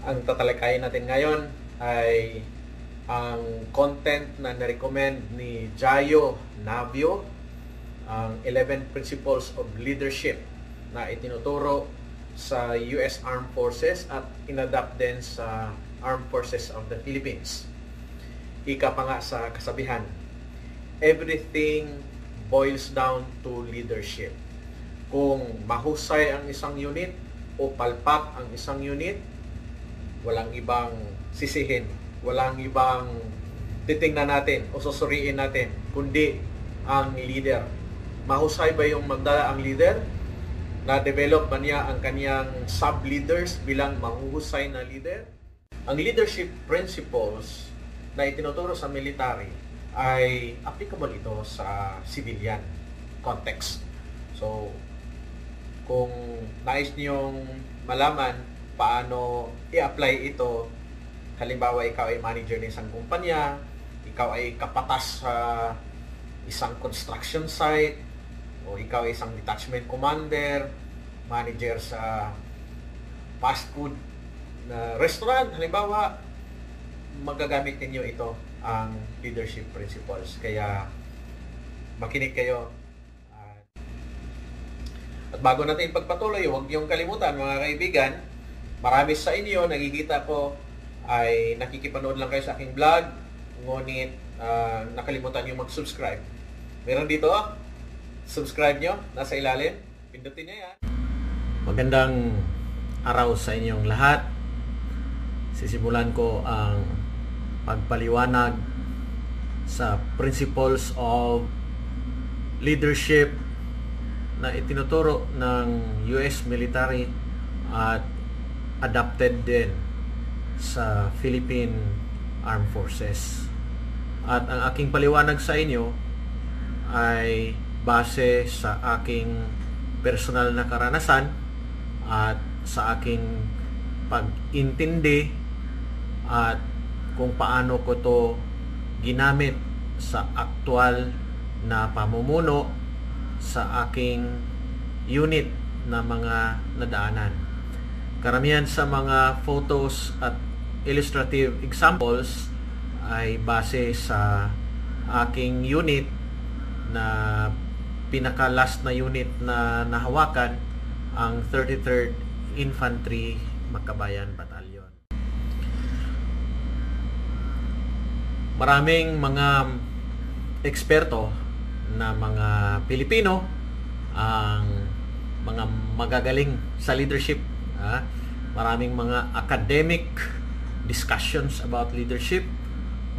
Ang tatalakayin natin ngayon ay ang content na na-recommend ni Jayo Navio, ang 11 Principles of Leadership na itinuturo sa US Armed Forces at inadapt din sa Armed Forces of the Philippines. Ika pa nga sa kasabihan, everything boils down to leadership. Kung mahusay ang isang unit o palpak ang isang unit, walang ibang sisihin, walang ibang titingnan natin o susuriin natin, kundi ang leader. Mahusay ba yung magdala ang leader? Na-develop ba niya ang kanyang sub-leaders bilang mahuhusay na leader? Ang leadership principles na itinuturo sa military ay applicable ito sa civilian context. So, kung nais niyong malaman paano i-apply ito, halimbawa ikaw ay manager ng isang kumpanya, ikaw ay kapatas sa isang construction site, o ikaw ay isang detachment commander, manager sa fast food na restaurant, halimbawa, magagamit ninyo ito ang leadership principles. Kaya makinig kayo. At bago natin pagpatuloy, huwag niyong kalimutan mga kaibigan, marami sa inyo, nakikita ko, ay nakikipanood lang kayo sa aking vlog, ngunit nakalimutan niyo mag-subscribe. Meron dito, subscribe nyo, nasa ilalim, pindutin nyo yan. Magandang araw sa inyong lahat. Sisimulan ko ang pagpaliwanag sa principles of leadership na itinuturo ng US military at adapted din sa Philippine Armed Forces. At ang aking paliwanag sa inyo ay base sa aking personal na karanasan at sa aking pag-intindi at kung paano ko to ginamit sa aktual na pamumuno sa aking unit na mga nadaanan. Karamihan sa mga photos at illustrative examples ay base sa aking unit na pinaka-last na unit na nahawakan, ang 33rd Infantry Makabayan Battalion. Maraming mga eksperto na mga Pilipino ang mga magagaling sa leadership. Maraming mga academic discussions about leadership.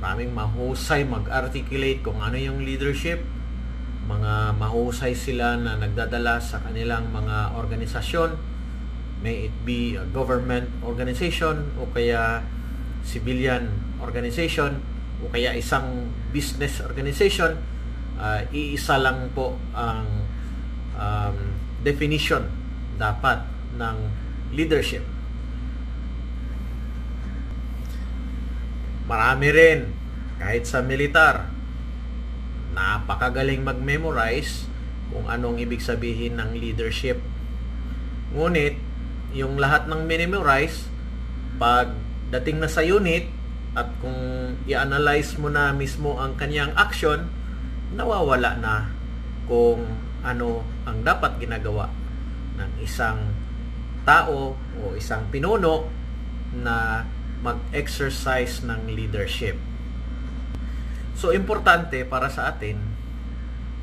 Maraming mahusay mag-articulate kung ano yung leadership. Mga mahusay sila na nagdadala sa kanilang mga organisasyon, may it be a government organization o kaya civilian organization o kaya isang business organization. Iisa lang po ang definition dapat ng leadership. Marami rin, kahit sa militar, napakagaling mag-memorize kung anong ibig sabihin ng leadership. Ngunit, yung lahat ng memorize, pag dating na sa unit, at kung i-analyze mo na mismo ang kanyang action, nawawala na kung ano ang dapat ginagawa ng isang tao o isang pinuno na mag-exercise ng leadership. So, importante para sa atin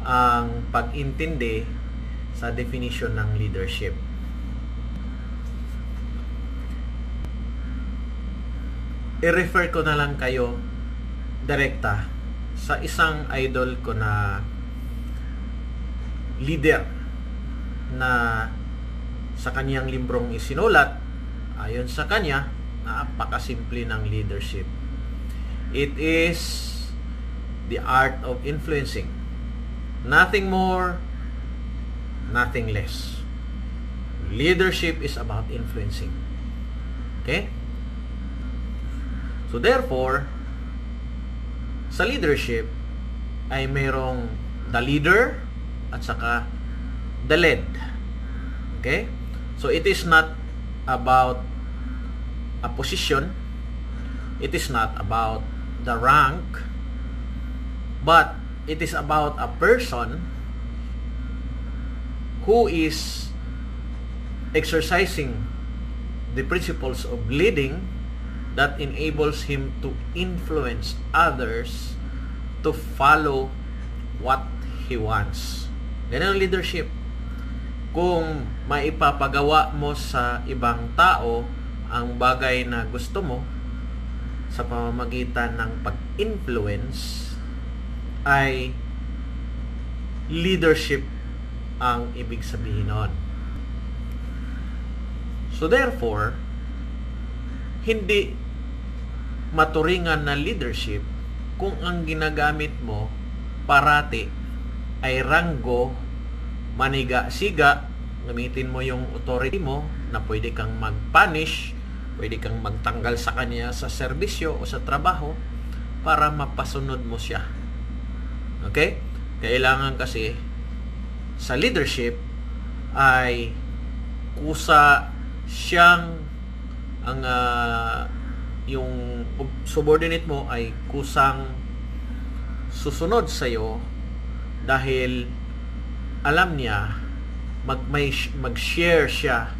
ang pag-intindi sa definition ng leadership. I-refer ko na lang kayo direkta sa isang idol ko na leader na sa kanyang librong isinulat, ayon sa kanya, napakasimple ng leadership. It is the art of influencing. Nothing more, nothing less. Leadership is about influencing. Okay? So therefore, sa leadership ay mayroong the leader at saka the led. Okay? So it is not about a position. It is not about the rank, but it is about a person who is exercising the principles of leading that enables him to influence others to follow what he wants. Ganun ang leadership. Kung maipapagawa mo sa ibang tao ang bagay na gusto mo sa pamamagitan ng pag-influence, ay leadership ang ibig sabihin nun. So therefore, hindi maturingan na leadership kung ang ginagamit mo parati ay ranggo, maniga-siga, gamitin mo yung authority mo na pwede kang mag-punish, pwede kang magtanggal sa kanya sa serbisyo o sa trabaho para mapasunod mo siya. Okay? Kailangan kasi sa leadership ay kusa siyang ang yung subordinate mo ay kusang susunod sa iyo dahil alam niya mag-share siya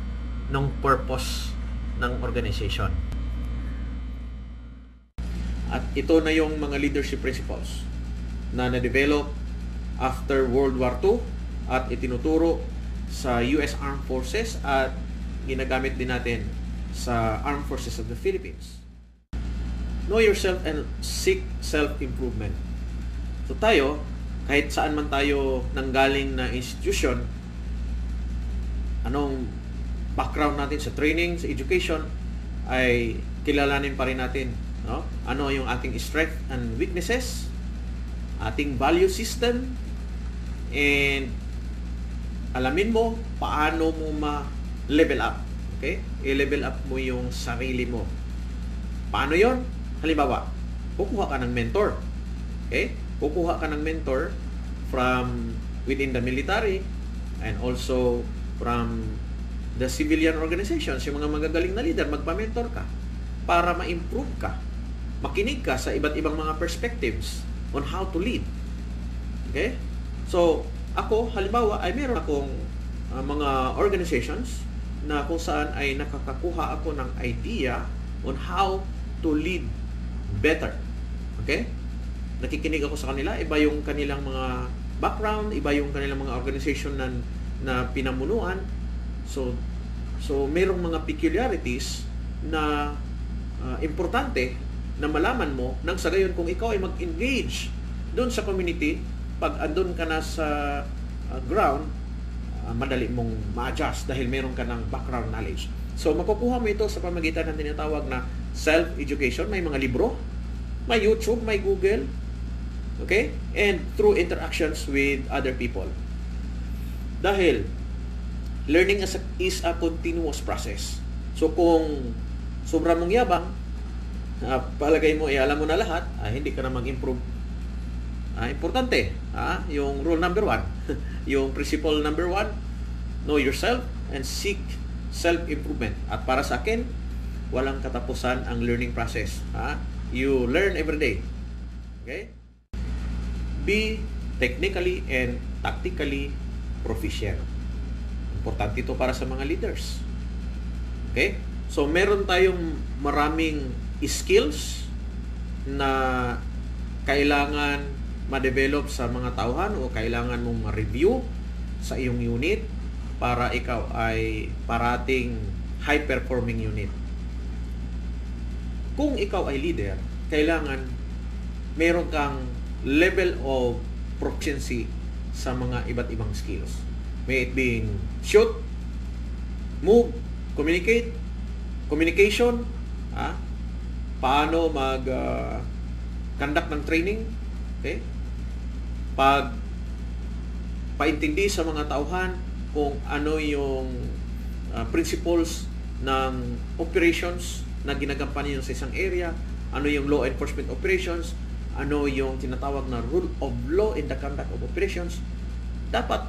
ng purpose ng organization. At ito na yung mga leadership principles na na-develop after World War II at itinuturo sa US Armed Forces at ginagamit din natin sa Armed Forces of the Philippines. Know yourself and seek self-improvement. So tayo, kahit saan man tayo nanggaling na institution, anong background natin sa training, sa education, ay kilalanin pa rin natin, no? Ano yung ating strength and weaknesses, ating value system, and alamin mo paano mo ma-level up. Okay? I-level up mo yung sarili mo. Paano yon? Halimbawa, kukuha ka ng mentor. Okay? Kukuha ka ng mentor from within the military and also from the civilian organizations, yung mga magagaling na leader, magpa-mentor ka para ma-improve ka. Makinig ka sa iba't ibang mga perspectives on how to lead. Okay? So, ako, halimbawa, ay meron akong mga organizations na kung saan ay nakakakuha ako ng idea on how to lead better. Okay? Nakikinig ako sa kanila, iba yung kanilang mga background, iba yung kanilang mga organization na pinamunuan. So merong mga peculiarities na importante na malaman mo nang sa gayon kung ikaw ay mag-engage doon sa community, pag andun ka na sa ground, madali mong ma-adjust dahil meron ka ng background knowledge. So makukuha mo ito sa pamagitan ng tinatawag na self-education. May mga libro, may YouTube, may Google, okay? And through interactions with other people. Dahil learning is a continuous process. So kung sobra mong yabang, palagay mo, alam mo na lahat, hindi ka na mag-improve. Importante, yung rule number 1, yung principle number 1, know yourself and seek self-improvement. At para sa akin, walang katapusan ang learning process. You learn every day. Okay? Be technically and tactically proficient. Importante ito para sa mga leaders. Okay? So, meron tayong maraming skills na kailangan ma-develop sa mga tauhan o kailangan mong ma-review sa iyong unit para ikaw ay parating high-performing unit. Kung ikaw ay leader, kailangan meron kang level of proficiency sa mga iba't ibang skills. May it being shoot, move, communicate, communication, paano conduct ng training, okay? Paintindi sa mga tauhan kung ano yung principles ng operations na ginagampanan sa isang area, ano yung law enforcement operations, ano yung tinatawag na rule of law in the conduct of operations. Dapat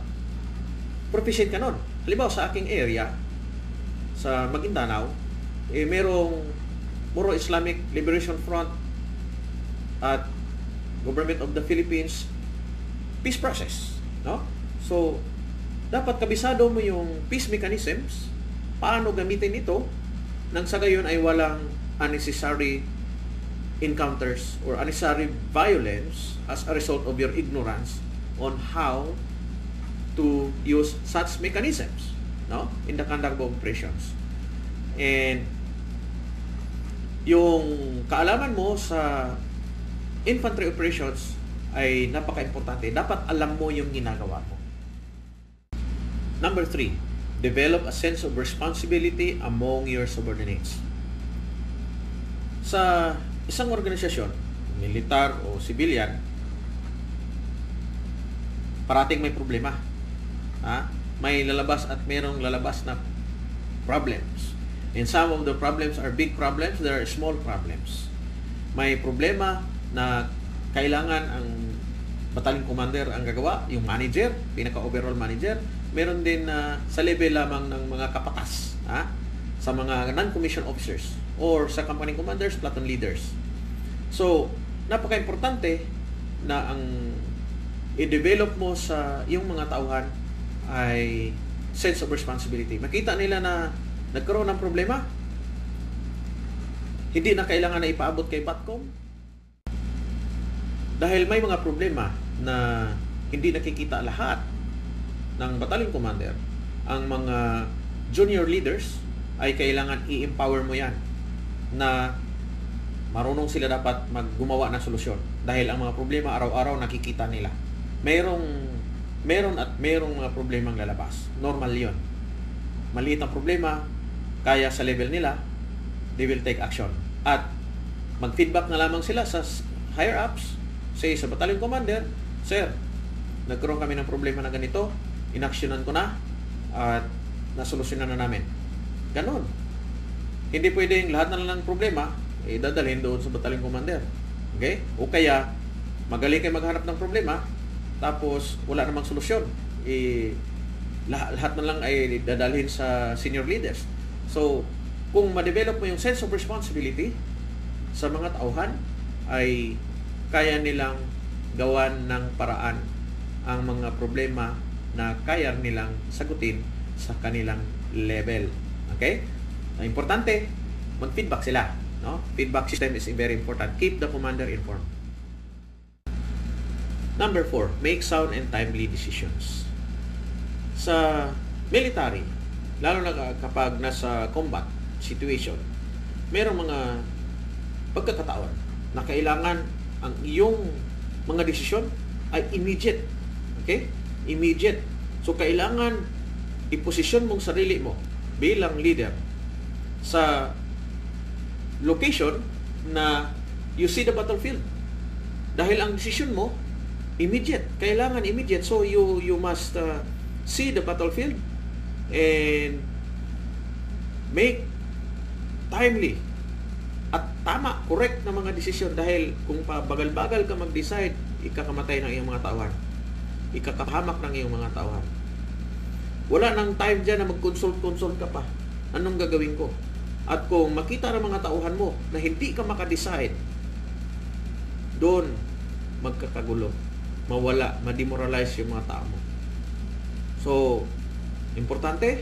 proficient ka nun. Halimbawa sa aking area, sa Maguindanao, merong Moro Islamic Liberation Front at Government of the Philippines peace process, no? So dapat kabisado mo yung peace mechanisms, paano gamitin ito nang sa gayon ay walang unnecessary encounters or unnecessary violence as a result of your ignorance on how to use such mechanisms, no, in the conduct of operations. And yung kaalaman mo sa infantry operations ay napaka-importante. Dapat alam mo yung ginagawa mo. Number 3, develop a sense of responsibility among your subordinates. Sa isang organisasyon, militar o civilian, parating may problema. May lalabas at merong lalabas na problems. And some of the problems are big problems, there are small problems. May problema na kailangan ang battalion commander ang gagawa, yung manager, pinaka-overall manager. Meron din sa level lamang ng mga kapatas, sa mga non-commissioned officers or sa company commanders, platoon leaders. So, napaka-importante na ang i-develop mo sa iyong mga tauhan ay sense of responsibility. Makita nila na nagkaroon ng problema, hindi na kailangan na ipaabot kay BATCOM. Dahil may mga problema na hindi nakikita lahat ng battalion commander, ang mga junior leaders ay kailangan i-empower mo yan na marunong sila dapat maggumawa ng solusyon. Dahil ang mga problema araw-araw nakikita nila. Meron mga problemang lalabas. Normal yon. Maliit ang problema, kaya sa level nila, they will take action. At mag-feedback na lamang sila sa higher ups, say sa battalion commander, sir, nagkaroon kami ng problema na ganito, inaksyonan ko na, at nasolusyonan na namin. Ganon. Hindi pwedeng lahat na lang ng problema, dadalhin doon sa battalion commander. Okay? O kaya, magaling kayo maghanap ng problema, tapos wala namang solusyon. Lahat na lang ay dadalhin sa senior leaders. So, kung ma-develop mo yung sense of responsibility sa mga tauhan, ay kaya nilang gawan ng paraan ang mga problema na kaya nilang sagutin sa kanilang level. Okay? Importante, mag-feedback sila. No? Feedback system is very important. Keep the commander informed. Number 4, make sound and timely decisions. Sa military, lalo na kapag nasa combat situation, mayroong mga pagkakataon na kailangan ang iyong mga desisyon ay immediate. Okay? Immediate. So, kailangan i-posisyon mong sarili mo bilang leader sa location na you see the battlefield. Dahil ang decision mo, immediate. Kailangan immediate. So, you must see the battlefield and make timely at tama, correct na mga desisyon. Dahil kung pabagal-bagal ka mag-decide, ikakamatay ng iyong mga tauhan. Ikakahamak ng iyong mga tauhan. Wala nang time dyan na mag-consult ka pa. Anong gagawin ko? At kung makita ng mga tauhan mo na hindi ka makadecide, doon magkakagulo. Mawala, ma-demoralize yung mga tao mo. So, importante,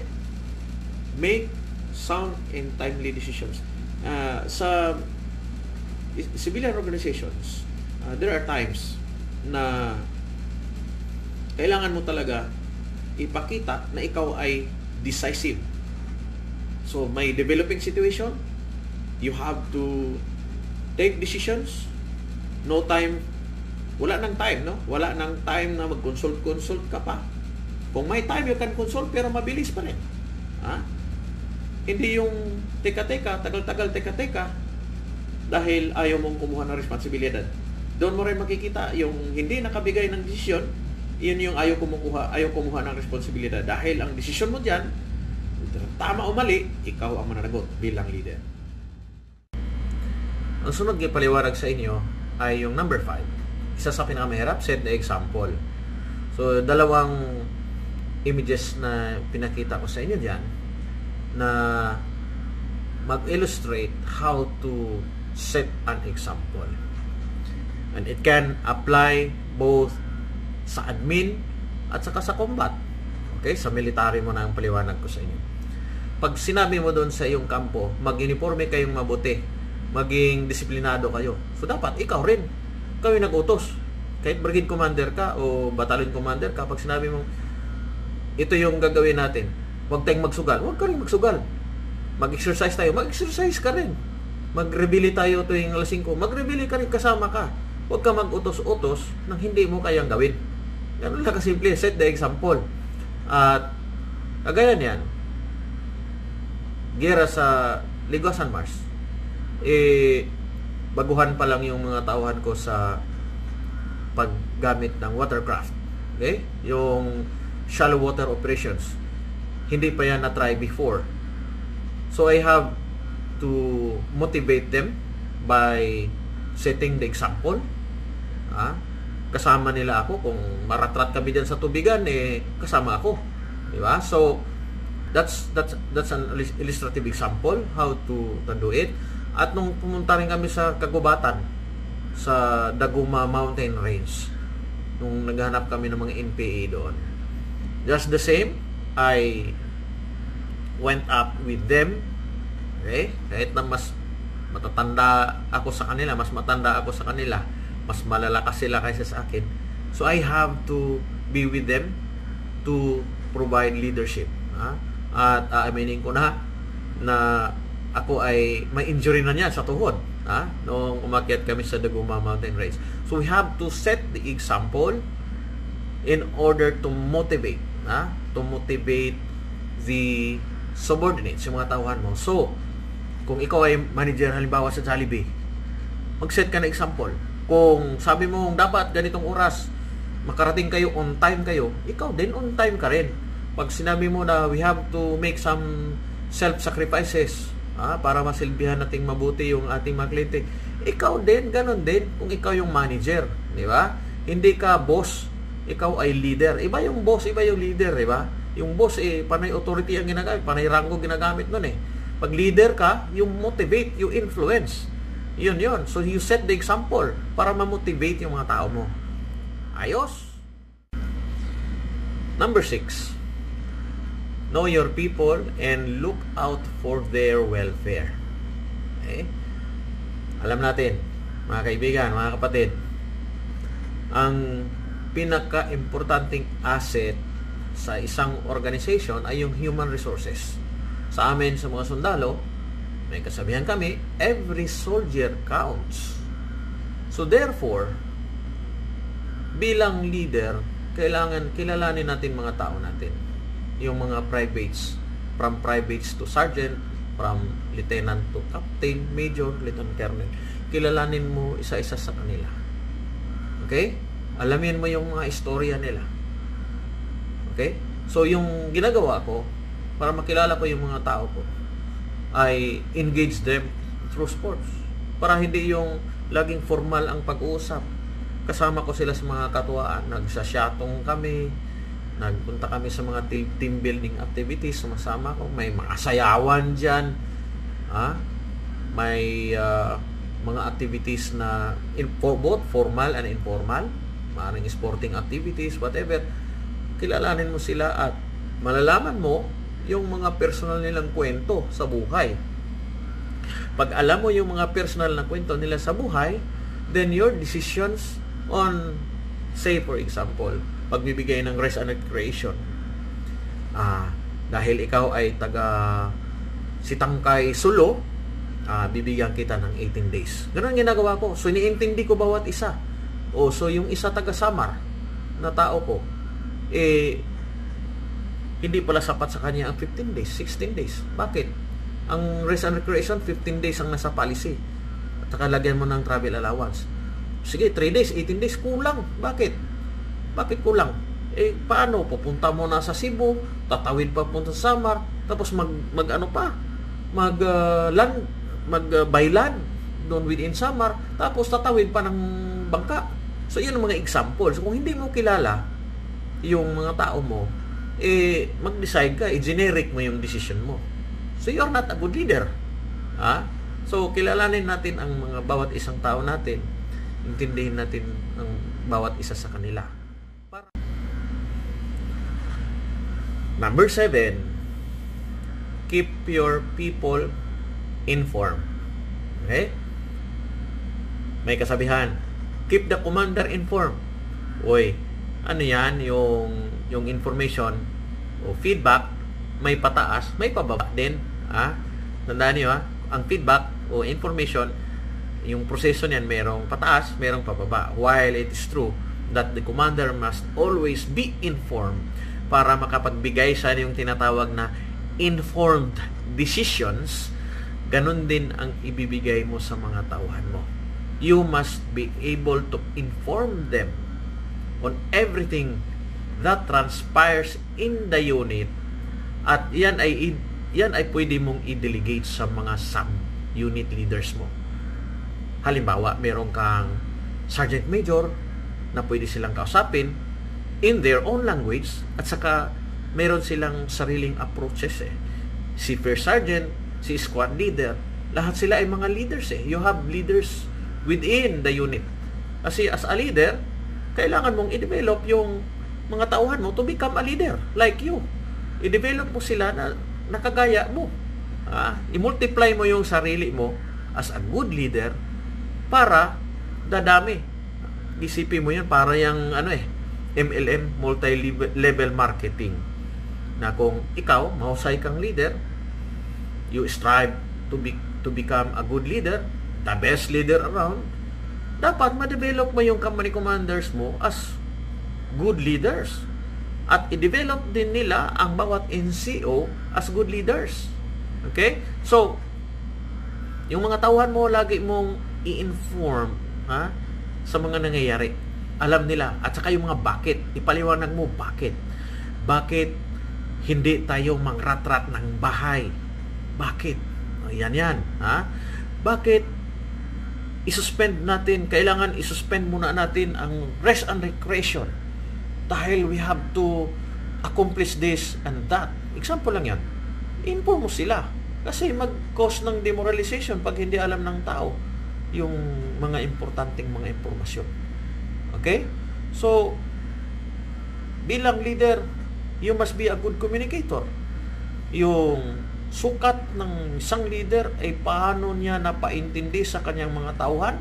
make sound and timely decisions. Sa civilian organizations, there are times na kailangan mo talaga ipakita na ikaw ay decisive. So, may developing situation, you have to take decisions. No time, wala nang time, no? Wala nang time na mag-consult ka pa. Kung may time, you can consult, pero mabilis pa rin. Hindi yung teka-teka, tagal-tagal, teka-teka, dahil ayaw mong kumuha ng responsibilidad. Doon mo rin makikita yung hindi nakabigay ng desisyon, yun yung ayaw kumuha ng responsibilidad. Dahil ang desisyon mo dyan, tama o mali, ikaw ang mananagot bilang leader. Ang sunod ng paliwarag sa inyo ay yung number 5. Isa sa pinakamahirap, set the example. So, dalawang images na pinakita ko sa inyo dyan na mag-illustrate how to set an example. And it can apply both sa admin at saka sa combat. Okay? Sa military mo na ang paliwanag ko sa inyo. Pag sinabi mo doon sa iyong kampo, mag-uniforme kayong mabuti, maging disiplinado kayo. So dapat ikaw rin, ikaw yung nag-utos. Kahit brigade commander ka o battalion commander ka, pag sinabi mo, ito yung gagawin natin, huwag tayong magsugal, huwag ka rin magsugal. Mag-exercise tayo, mag-exercise ka rin. Mag-rebili tayo tuwing alas 5, mag-rebili ka rin, kasama ka. Huwag ka mag-utos-utos nang hindi mo kayang gawin. Ganun lang kasimple, set the example. At kagaya niyan, gera sa Ligwa San Mars, baguhan pa lang yung mga tauhan ko sa paggamit ng watercraft. Okay? Yung shallow water operations. Hindi pa yan na-try before. So I have to motivate them by setting the example. Kasama nila ako. Kung maratrat kami dyan sa tubigan, kasama ako. Diba? So, that's an illustrative example how to do it. At nung pumunta rin kami sa kagubatan, sa Daguma Mountain Range, nung naghanap kami ng mga NPA doon, just the same, I went up with them. Okay? Kahit na mas matatanda ako sa kanila, mas matanda ako sa kanila, mas malalakas sila kaysa sa akin. So I have to be with them to provide leadership. At aaminin ko na ako ay may injury na niya sa tuhod. Noong umakyat kami sa Daguma Mountain Range. So we have to set the example in order to motivate. To motivate the subordinates, yung mga tauhan mo. So, kung ikaw ay manager halimbawa sa Jollibee, mag-set ka na example. Kung sabi mo dapat ganitong oras makarating kayo, on time kayo, ikaw din on time ka rin. Pag sinabi mo na we have to make some self-sacrifices para masilbihan nating mabuti yung ating mga kliyente, ikaw din, ganun din kung ikaw yung manager, di ba? Hindi ka boss, ikaw ay leader. Iba yung boss, iba yung leader, di ba? Yung boss, panay authority ang ginagamit, panay rango ginagamit nun eh. Pag leader ka, you motivate, you influence. Yun. So you set the example para ma-motivate yung mga tao mo. Ayos? Number 6. Know your people and look out for their welfare. Okay? Alam natin, mga kaibigan, mga kapatid, ang pinaka-importanting asset sa isang organization ay yung human resources. Sa amin, sa mga sundalo, may kasabihan kami, every soldier counts. So therefore, bilang leader, kailangan kilalanin natin mga tao natin. Yung mga privates, from privates to sergeant, from lieutenant to captain, major, lieutenant colonel. Kilalanin mo isa-isa sa kanila. Okay? Alamin mo yung mga istorya nila. Okay? So, yung ginagawa ko, para makilala ko yung mga tao ko, I engage them through sports. Para hindi yung laging formal ang pag-uusap. Kasama ko sila sa mga katuwaan. Nagsasyatong kami, nagpunta kami sa mga team building activities, sumasama ko. May mga sayawan dyan. May mga activities na both formal and informal. Maaaring sporting activities, whatever. Kilalanin mo sila at malalaman mo yung mga personal nilang kwento sa buhay. Pag alam mo yung mga personal na kwento nila sa buhay, then your decisions on, say for example, pagbibigay ng rest and recreation. Dahil ikaw ay taga Sitangkay Sulo, bibigyan kita ng 18 days. Ganun ang ginagawa ko. So, iniintindi ko bawat isa. So, yung isa taga Samar na tao ko, hindi pala sapat sa kanya ang 15 days, 16 days. Bakit? Ang rest and recreation, 15 days ang nasa policy. At nakalagyan mo ng travel allowance. Sige, 3 days, 18 days, kulang. Bakit? Bakit kulang? Paano? Pupunta mo na sa Cebu, tatawid pa punta sa Samar, tapos by land doon within Samar, tapos tatawid pa ng bangka. So, yun ang mga example. So, kung hindi mo kilala yung mga tao mo, mag-decide ka, i-generic mo yung decision mo. So, you're not a good leader. So, kilalanin natin ang mga bawat isang tao natin. Intindihin natin ang bawat isa sa kanila. Number 7, keep your people informed. Okay? May kasabihan, keep the commander informed. Uy, ano yan? Yung information o feedback, may pataas, may pababa din. Tandaan niyo, ang feedback o information, yung proseso niyan, merong pataas, merong pababa. While it is true that the commander must always be informed para makapagbigay siya yung tinatawag na informed decisions, ganun din ang ibibigay mo sa mga tauhan mo. You must be able to inform them on everything that transpires in the unit, at yan ay pwede mong i-delegate sa mga sub-unit leaders mo. Halimbawa, meron kang sergeant major na pwede silang kausapin in their own language, at saka meron silang sariling approaches. Si first sergeant, si squad leader, lahat sila ay mga leaders. You have leaders within the unit. Kasi as a leader, kailangan mong i-develop yung mga tauhan mo to become a leader like you. I-develop mo sila na nakagaya mo. I-multiply mo yung sarili mo as a good leader para dadami. Isipin mo yan para yung MLM, multi-level marketing, na kung ikaw mahusay kang leader, you strive to become a good leader, the best leader around, dapat ma-develop mo yung company commanders mo as good leaders, at i-develop din nila ang bawat NCO as good leaders. Okay? So, yung mga tauhan mo, lagi mong i-inform sa mga nangyayari. Alam nila. At saka yung mga bakit. Ipaliwanag mo bakit. Bakit hindi tayo mangratrat ng bahay? Bakit? Yan. Bakit isuspend natin, kailangan isuspend muna natin ang rest and recreation dahil we have to accomplish this and that. Example lang yan. Inform mo sila. Kasi mag-cause ng demoralization pag hindi alam ng tao yung mga importanteng mga impormasyon. Okay? So, bilang leader, you must be a good communicator. Yung sukat ng isang leader ay paano niya napaintindi sa kanyang mga tauhan,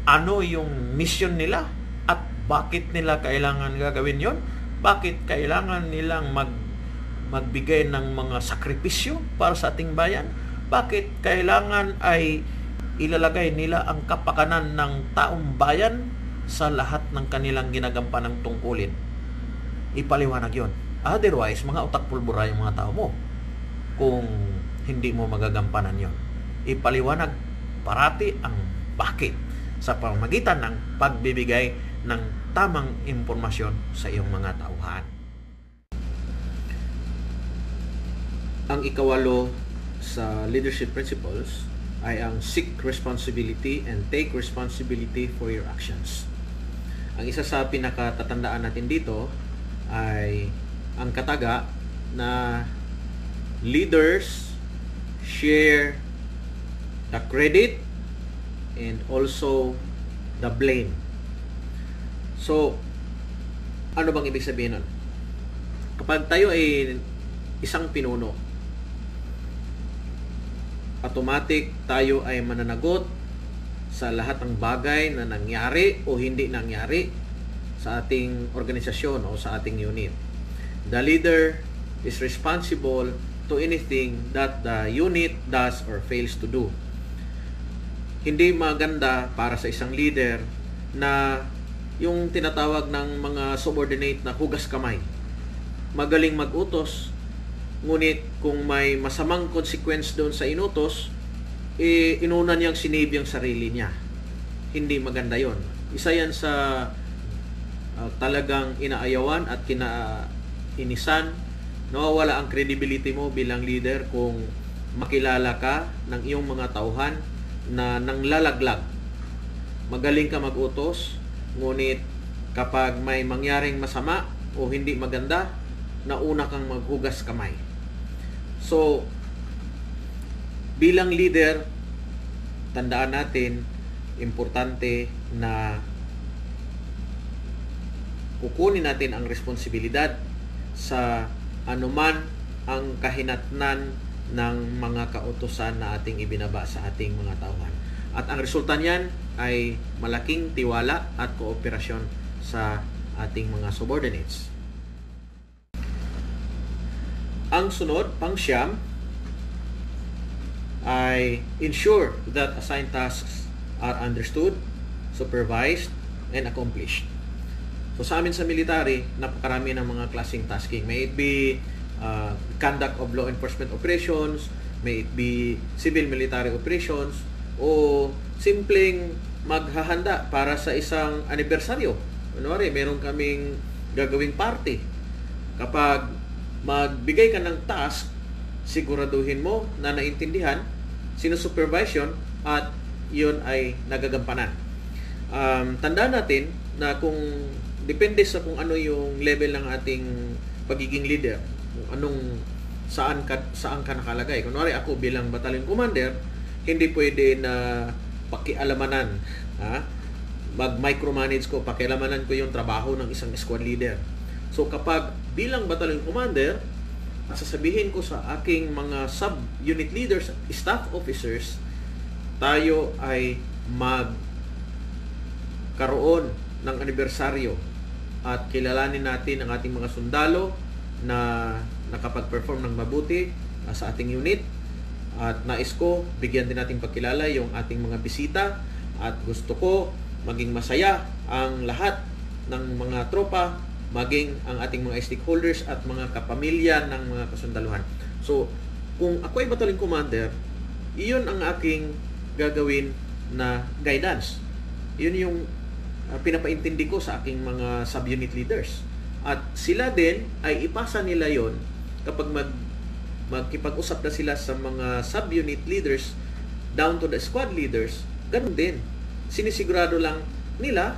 ano yung mission nila, at bakit nila kailangan gagawin yon, bakit kailangan nilang magbigay ng mga sakripisyo para sa ating bayan, bakit kailangan ay ilalagay nila ang kapakanan ng taong bayan sa lahat ng kanilang ginagampanan ng tungkulin. Ipaliwanag yon. Otherwise, mga utak pulbura yung mga tao mo kung hindi mo magagampanan yon. Ipaliwanag parati ang bakit sa pamamagitan ng pagbibigay ng tamang impormasyon sa iyong mga tauhan. Ang ikawalo sa leadership principles ay ang seek responsibility and take responsibility for your actions. Ang isa sa pinakatatandaan natin dito ay ang kataga na leaders share the credit and also the blame. So, ano bang ibig sabihin nun? Kapag tayo ay isang pinuno, automatic tayo ay mananagot sa lahat ng bagay na nangyari o hindi nangyari sa ating organisasyon o sa ating unit. The leader is responsible to anything that the unit does or fails to do. Hindi maganda para sa isang leader na yung tinatawag ng mga subordinate na hugas kamay. Magaling mag-utos, ngunit kung may masamang consequence doon sa inutos, inuna niyang sinave yung sarili niya. Hindi maganda yon. Isa yan sa talagang inaayawan at kinainisan. Nawawala ang credibility mo bilang leader kung makilala ka ng iyong mga tauhan na nanglalaglag. Magaling ka mag-utos, ngunit kapag may mangyaring masama o hindi maganda, nauna kang maghugas kamay. So, bilang leader, tandaan natin, importante na kukunin natin ang responsibilidad sa anuman ang kahinatnan ng mga kautusan na ating ibinaba sa ating mga tauhan. At ang resulta niyan ay malaking tiwala at kooperasyon sa ating mga subordinates. Ang sunod, pang-siyam, ay ensure that assigned tasks are understood, supervised, and accomplished. So sa amin sa military, napakarami ng mga klaseng tasking. May it be conduct of law enforcement operations, may it be civil military operations, o simpleng maghahanda para sa isang anibersaryo. Kunwari, meron kaming gagawing party. Kapag magbigay ka ng task, siguraduhin mo na naintindihan, sinusupervision, at yun ay nagagampanan. Tandaan natin na kung depende sa kung ano yung level ng ating pagiging leader, kung anong saan ka nakalagay. Kunwari ako bilang battalion commander, hindi pwede na pakialamanan, mag-micromanage ko, pakialamanan ko yung trabaho ng isang squad leader. So kapag bilang battalion commander, sasabihin ko sa aking mga sub-unit leaders, staff officers, tayo ay magkaroon ng anibersaryo at kilalanin natin ang ating mga sundalo na nakapag-perform ng mabuti sa ating unit. At nais ko, bigyan din natin pagkilala yung ating mga bisita, at gusto ko maging masaya ang lahat ng mga tropa, maging ang ating mga stakeholders at mga kapamilya ng mga kasundaluhan. So, kung ako ay battalion commander, iyon ang aking gagawin na guidance. Yun yung pinapaintindi ko sa aking mga sub-unit leaders. At sila din ay ipasa nila yon kapag magkipag-usap na sila sa mga sub-unit leaders down to the squad leaders. Ganun din. Sinisigurado lang nila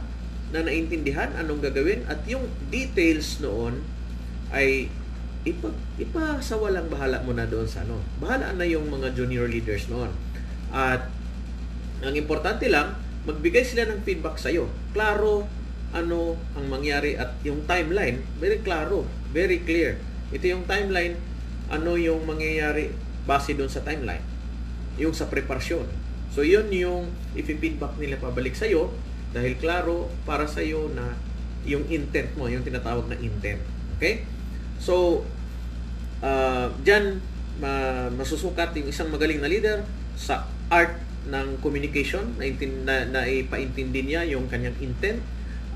na naintindihan anong gagawin, at yung details noon ay ipasawalang bahala mo na doon sa ano. Bahala na yung mga junior leaders noon. At ang importante lang, magbigay sila ng feedback sa iyo. Klaro ano ang mangyari, at yung timeline, very klaro, very clear. Ito yung timeline, ano yung mangyayari base doon sa timeline, yung sa preparasyon. So yun yung i-feedback nila pabalik sa iyo, dahil klaro para sa iyo na yung intent mo, yung tinatawag na intent. Okay? So diyan masusukat yung isang magaling na leader sa art ng communication, na ipaintindi niya yung kanyang intent,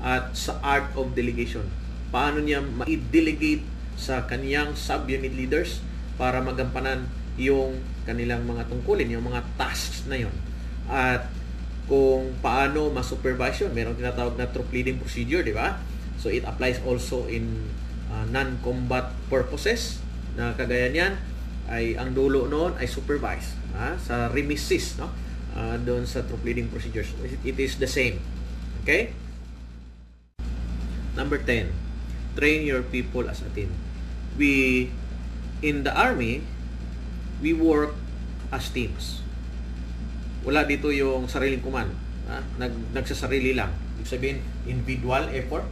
at sa art of delegation. Paano niya ma-delegate sa kanyang sub-unit leaders para magampanan yung kanilang mga tungkulin, yung mga tasks na yon. At kung paano ma-supervision, merong tinatawag na troop leading procedure, di ba? So it applies also in non-combat purposes, na kagaya niyan ay ang dulo noon ay supervise sa remises, no? Doon sa troop leading procedures, it is the same. Okay? Number 10, train your people as a team. In the army, we work as teams. Wala dito yung sariling command. Nagsasarili lang. Ibig sabihin, individual effort.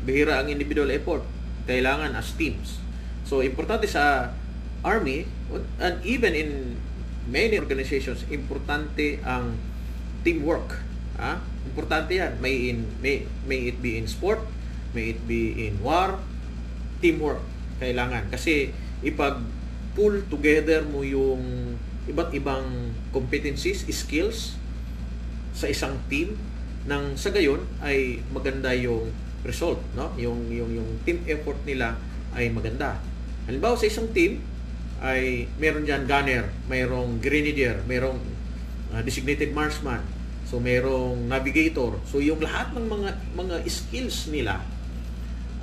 Bihira ang individual effort. Kailangan as teams. So, importante sa army, and even in many organizations, importante ang teamwork. Importante yan. May it be in sport, may it be in war, teamwork kailangan. Kasi ipag-pull together mo yung iba't ibang competencies, skills sa isang team, nang sa gayon ay maganda yung result, no? Yung team effort nila ay maganda. Halimbawa sa isang team ay meron diyan gunner, mayroong grenadier, mayroong designated marksman, so mayroong navigator. So yung lahat ng mga skills nila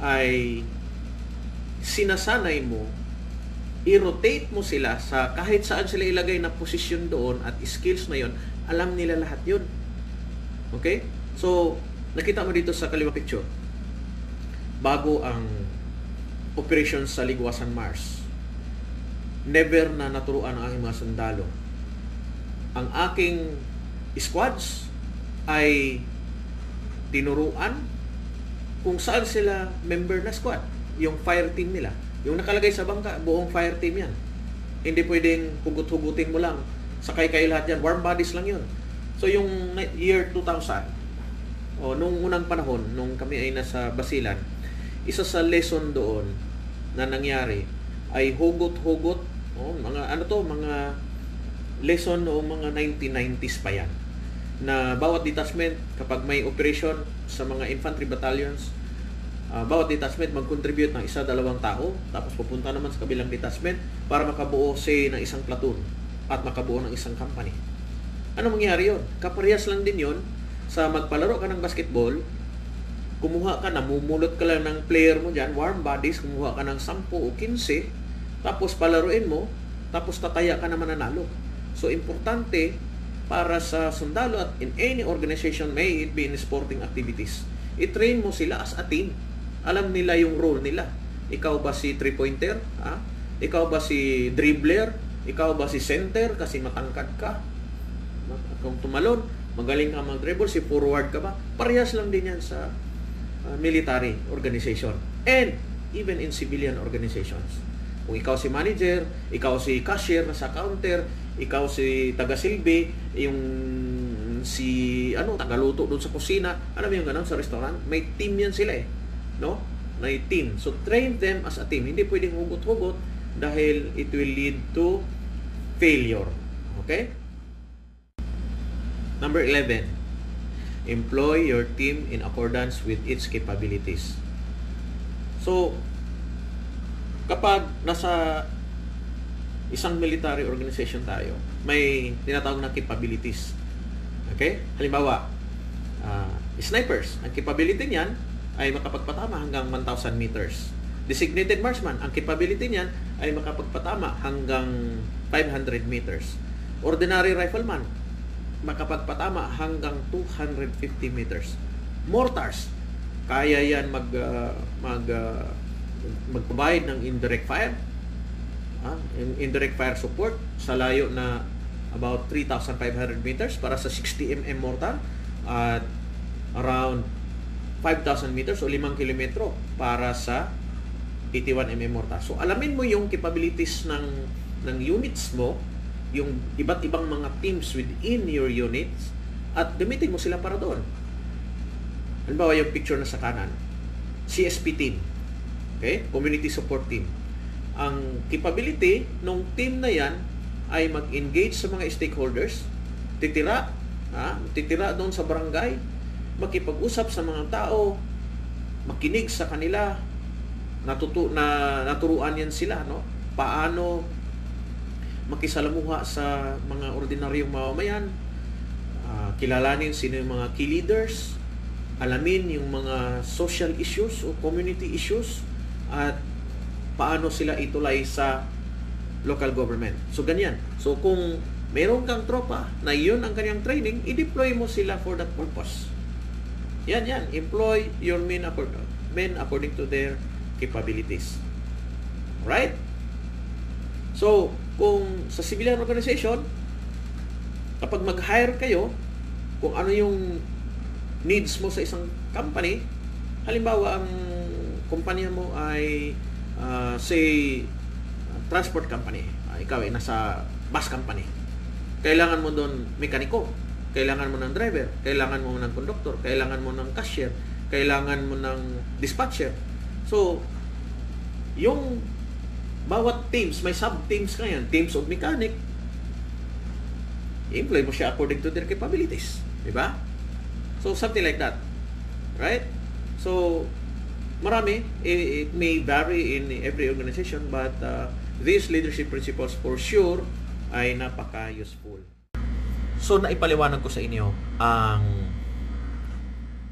ay sinasanay mo, i-rotate mo sila sa kahit saan sila ilagay na posisyon doon, at skills na yon, alam nila lahat yun. Okay? So, nakita mo dito sa kaliwa picture, bago ang operation sa Ligwasan Mars, never na naturuan ang aking mga sundalo ang aking squads ay tinuruan kung saan sila member na squad. Yung fire team nila. Yung nakalagay sa bangka, buong fire team yan. Hindi pwedeng hugot-hugutin mo lang. Sakay kayo lahat yan. Warm bodies lang yun. So yung year 2000, nung unang panahon, nung kami ay nasa Basilan, isa sa lesson doon na nangyari ay hugot-hugot. Mga lesson noong mga 1990s pa yan. Na bawat detachment, kapag may operation sa mga infantry battalions, bawat detachment mag-contribute ng 1-2 tao, tapos pupunta naman sa kabilang detachment para makabuo ng isang platoon at makabuo ng isang company. Ano mangyari yun? Kaparehas lang din yun sa magpalaro ka ng basketball, kumuha ka, namumulot ka lang ng player mo dyan, warm bodies, kumuha ka ng 10 o 15, tapos palaruin mo, tapos tataya ka na mananalo. So, importante para sa sundalo at in any organization, may it be in sporting activities, i-train mo sila as a team. Alam nila yung role nila. Ikaw ba si 3-pointer? Ikaw ba si dribbler? Ikaw ba si center kasi matangkad ka? Kung tumalon, magaling ka mag-dribble, si forward ka ba? Parehas lang din yan sa military organization. And even in civilian organizations. Kung ikaw si manager, ikaw si cashier na sa counter, ikaw si taga-silbi, yung si tagaluto doon sa kusina, alam mo yung ganun sa restaurant, may team yan sila no? May team. So train them as a team. Hindi pwedeng hugot-hugot dahil it will lead to failure. Okay? Number 11. Employ your team in accordance with its capabilities. So kapag nasa isang military organization tayo, may tinatawag na capabilities. Okay? Halimbawa, snipers, ang capability niyan ay makapagpatama hanggang 1,000 meters. Designated marksman, ang capability niyan ay makapagpatama hanggang 500 meters. Ordinary rifleman, makapagpatama hanggang 250 meters. Mortars, kaya yan magprovide ng indirect fire, indirect fire support sa layo na about 3,500 meters para sa 60 mm mortar at around 5,000 meters o 5 kilometro para sa 81 mm mortar. So alamin mo yung capabilities ng units mo, yung iba't ibang mga teams within your units, at gamitin mo sila para doon. Halimbawa yung picture na sa kanan, CSP team. Okay? Community Support Team. Ang capability ng team na yan ay mag-engage sa mga stakeholders, titira doon sa barangay, makipag-usap sa mga tao, makinig sa kanila, naturuan yan sila, no? Paano makisalamuha sa mga ordinaryong mamamayan, kilalanin sino yung mga key leaders, alamin yung mga social issues o community issues, at paano sila itulay sa local government. So, ganyan. So, kung meron kang tropa na yun ang kanyang training, i-deploy mo sila for that purpose. Yan. Employ your men according to their capabilities. Right? So, kung sa civilian organization, kapag mag-hire kayo, kung ano yung needs mo sa isang company, halimbawa, ang kumpanya mo ay say transport company, ikaw ay nasa bus company, kailangan mo doon mekaniko, kailangan mo ng driver, kailangan mo ng conductor, kailangan mo ng cashier, kailangan mo ng dispatcher. So yung bawat teams, may sub-teams ka yan, teams of mechanic, i-employ mo siya according to their capabilities, di ba? So something like that, right? So marami, it may vary in every organization, but these leadership principles for sure ay napaka-useful. So naipaliwanag ko sa inyo ang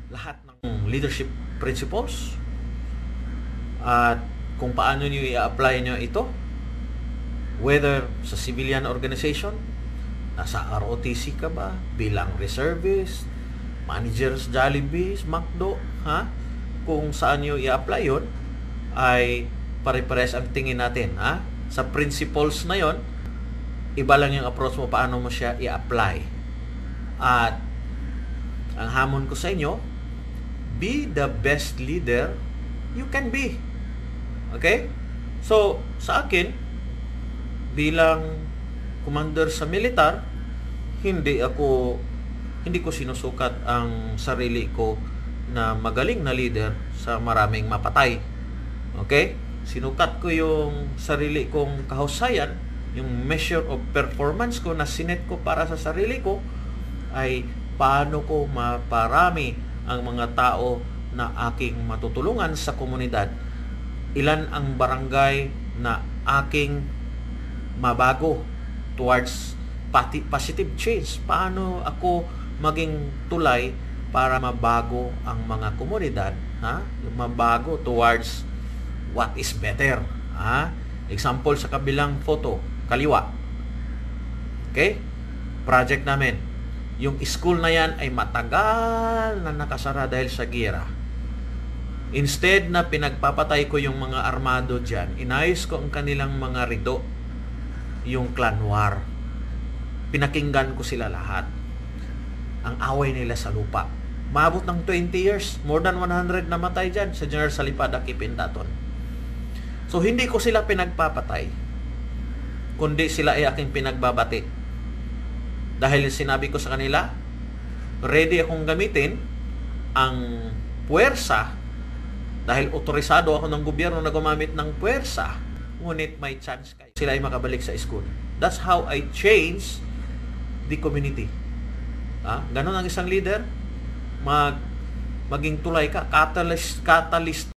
lahat ng leadership principles at kung paano niyo i-apply niyo ito, whether sa civilian organization, nasa ROTC ka ba, bilang reservist, managers, Jollibee, McDo, kung saan nyo i-apply yun, ay pare-pares ang tingin natin. Sa principles na yon, iba lang yung approach mo, paano mo siya i-apply. At ang hamon ko sa inyo, be the best leader you can be. Okay? So, sa akin, bilang commander sa militar, hindi ko sinusukat ang sarili ko na magaling na leader sa maraming mapatay. Okay? Sinukat ko yung sarili kong kahusayan, yung measure of performance ko na sinet ko para sa sarili ko ay paano ko maparami ang mga tao na aking matutulungan sa komunidad. Ilan ang barangay na aking mabago towards positive change. Paano ako maging tulay para mabago ang mga komunidad, mabago towards what is better. Example sa kabilang photo, kaliwa. Okay? Project namin. Yung school na yan ay matagal na nakasara dahil sa gira. Instead na pinagpapatay ko yung mga armado dyan, inayos ko ang kanilang mga rido, yung clan war. Pinakinggan ko sila lahat. Ang away nila sa lupa. Maabot ng 20 years, more than 100 namatay dyan sa General Salipada, Kipintaton. So, hindi ko sila pinagpapatay, kundi sila ay aking pinagbabati. Dahil sinabi ko sa kanila, ready akong gamitin ang puwersa dahil otorisado ako ng gobyerno na gumamit ng puwersa, ngunit may chance kayo. Sila ay makabalik sa school. That's how I change the community. Ganon ang isang leader, maging tulay ka, catalyst